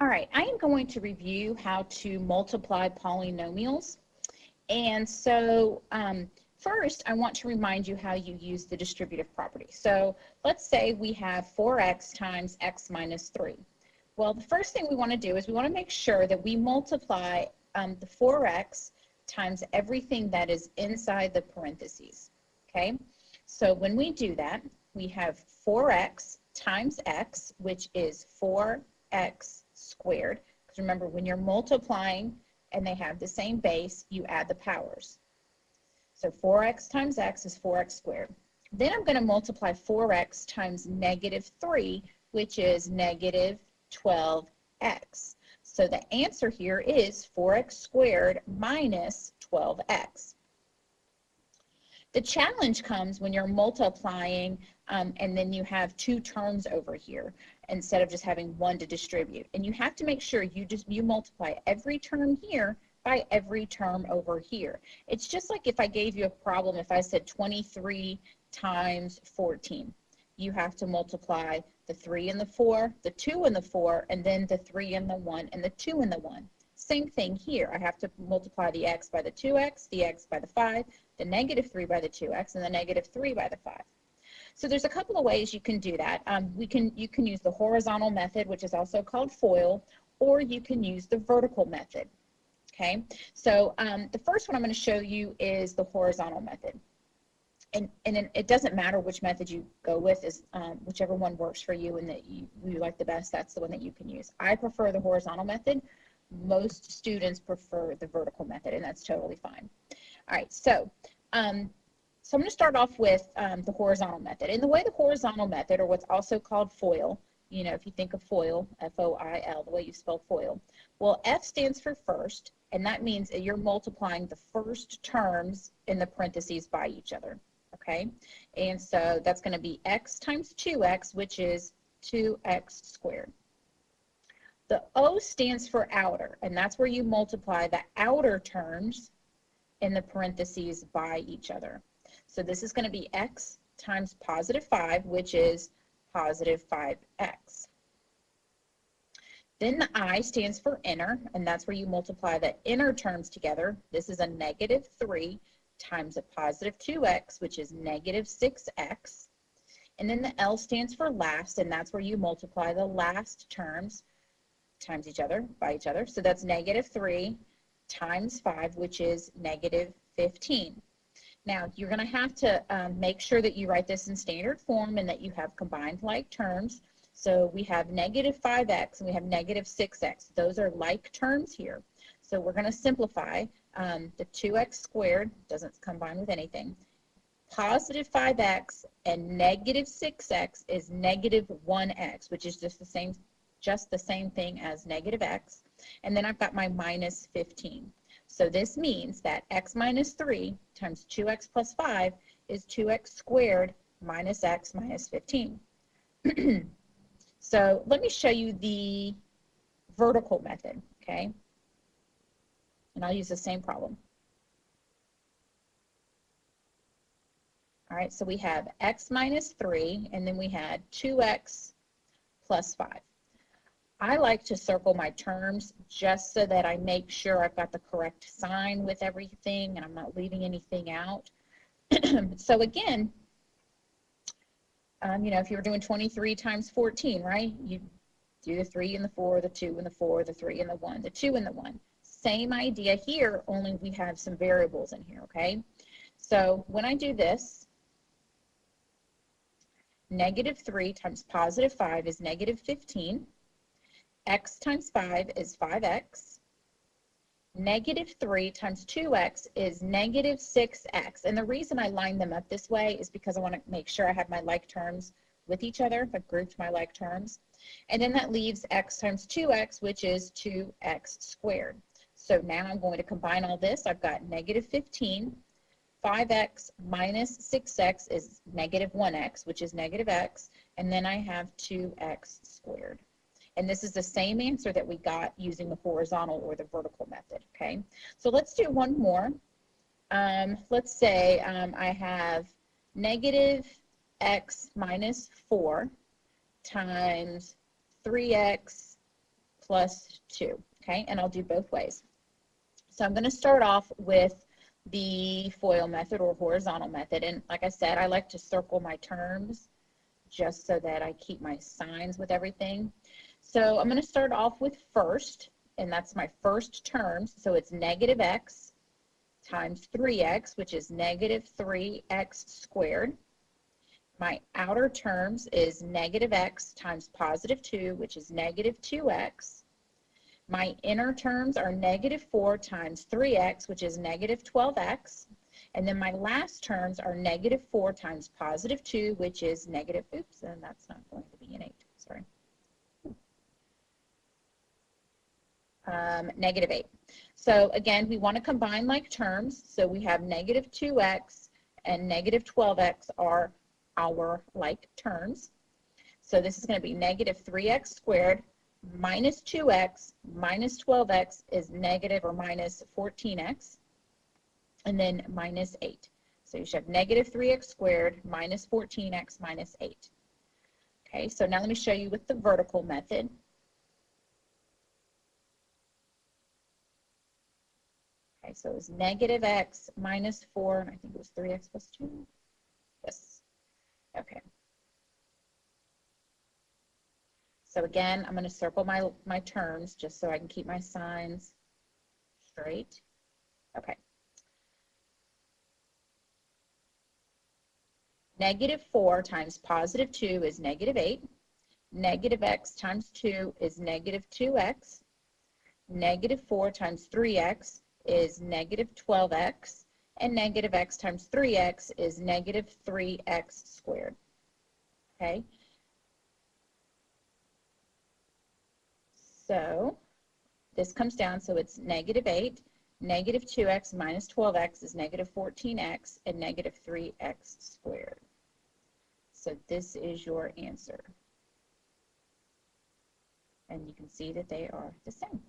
All right, I am going to review how to multiply polynomials. And so first, I want to remind you how you use the distributive property. So let's say we have 4x times x minus 3. Well, the first thing we want to do is we want to make sure that we multiply the 4x times everything that is inside the parentheses. Okay, so when we do that, we have 4x times x, which is 4x squared, because remember, when you're multiplying and they have the same base, you add the powers. So 4x times x is 4x squared. Then I'm going to multiply 4x times negative 3, which is negative 12x. So the answer here is 4x squared minus 12x. The challenge comes when you're multiplying and then you have two terms over here instead of just having one to distribute. And you have to make sure you multiply every term here by every term over here. It's just like if I gave you a problem, if I said 23 times 14. You have to multiply the 3 and the 4, the 2 and the 4, and then the 3 and the 1, and the 2 and the 1. Same thing here. I have to multiply the x by the 2x, the x by the 5, the negative 3 by the 2x, and the negative 3 by the 5. So there's a couple of ways you can do that. You can use the horizontal method, which is also called FOIL, or you can use the vertical method. Okay, so the first one I'm going to show you is the horizontal method. And it doesn't matter which method you go with, is whichever one works for you and that you like the best, that's the one that you can use. I prefer the horizontal method. Most students prefer the vertical method, and that's totally fine. All right, so I'm going to start off with the horizontal method. And the way the horizontal method, or what's also called FOIL, you know, if you think of FOIL, F-O-I-L, the way you spell FOIL, well, F stands for first, and that means that you're multiplying the first terms in the parentheses by each other. Okay, and so that's going to be x times 2x, which is 2x squared. The O stands for outer, and that's where you multiply the outer terms in the parentheses by each other. So this is going to be x times positive 5, which is positive 5x. Then the I stands for inner, and that's where you multiply the inner terms together. This is a negative 3 times a positive 2x, which is negative 6x. And then the L stands for last, and that's where you multiply the last terms times each other, by each other. So that's negative 3 times 5, which is negative 15. Now, you're going to have to make sure that you write this in standard form and that you have combined like terms. So we have negative 5x and we have negative 6x. Those are like terms here. So we're going to simplify. The 2x squared doesn't combine with anything. Positive 5x and negative 6x is negative 1x, which is just the same thing as negative x. And then I've got my minus 15. So this means that x minus 3 times 2x plus 5 is 2x squared minus x minus 15. So let me show you the vertical method, okay? And I'll use the same problem. All right, so we have x minus 3, and then we had 2x plus 5. I like to circle my terms just so that I make sure I've got the correct sign with everything and I'm not leaving anything out. So again, you know, if you were doing 23 times 14, right? You do the 3 and the 4, the 2 and the 4, the 3 and the 1, the 2 and the 1. Same idea here, only we have some variables in here, okay? So when I do this, negative 3 times positive 5 is negative 15. X times 5 is 5x. Negative 3 times 2x is negative 6x. And the reason I line them up this way is because I want to make sure I have my like terms with each other. I've grouped my like terms. And then that leaves x times 2x, which is 2x squared. So now I'm going to combine all this. I've got negative 15. 5x minus 6x is negative 1x, which is negative x. And then I have 2x squared. And this is the same answer that we got using the horizontal or the vertical method, okay? So let's do one more. Let's say I have negative x minus 4 times 3x plus 2, okay? And I'll do both ways. So I'm going to start off with the FOIL method or horizontal method. And like I said, I like to circle my terms just so that I keep my signs with everything. So I'm going to start off with first, and that's my first term. So it's negative x times 3x, which is negative 3x squared. My outer terms is negative x times positive 2, which is negative 2x. My inner terms are negative 4 times 3x, which is negative 12x. And then my last terms are negative 4 times positive 2, which is negative, oops, and that's not going to be an 8, sorry. Negative 8. So again, we want to combine like terms. So we have negative 2x and negative 12x are our like terms. So this is going to be negative 3x squared minus 2x minus 12x is negative or minus 14x, and then minus 8. So you should have negative 3x squared minus 14x minus 8. Okay, so now let me show you with the vertical method. Okay, so it was negative x minus 4, and I think it was 3x plus 2. Yes. Okay. So again, I'm going to circle my terms just so I can keep my signs straight. Okay. Negative 4 times positive 2 is negative 8. Negative x times 2 is negative 2x. Negative 4 times 3x is negative 12x. And negative x times 3x is negative 3x squared. Okay. So this comes down, so it's negative 8, negative 2x minus 12x is negative 14x, and negative 3x squared. So this is your answer. And you can see that they are the same.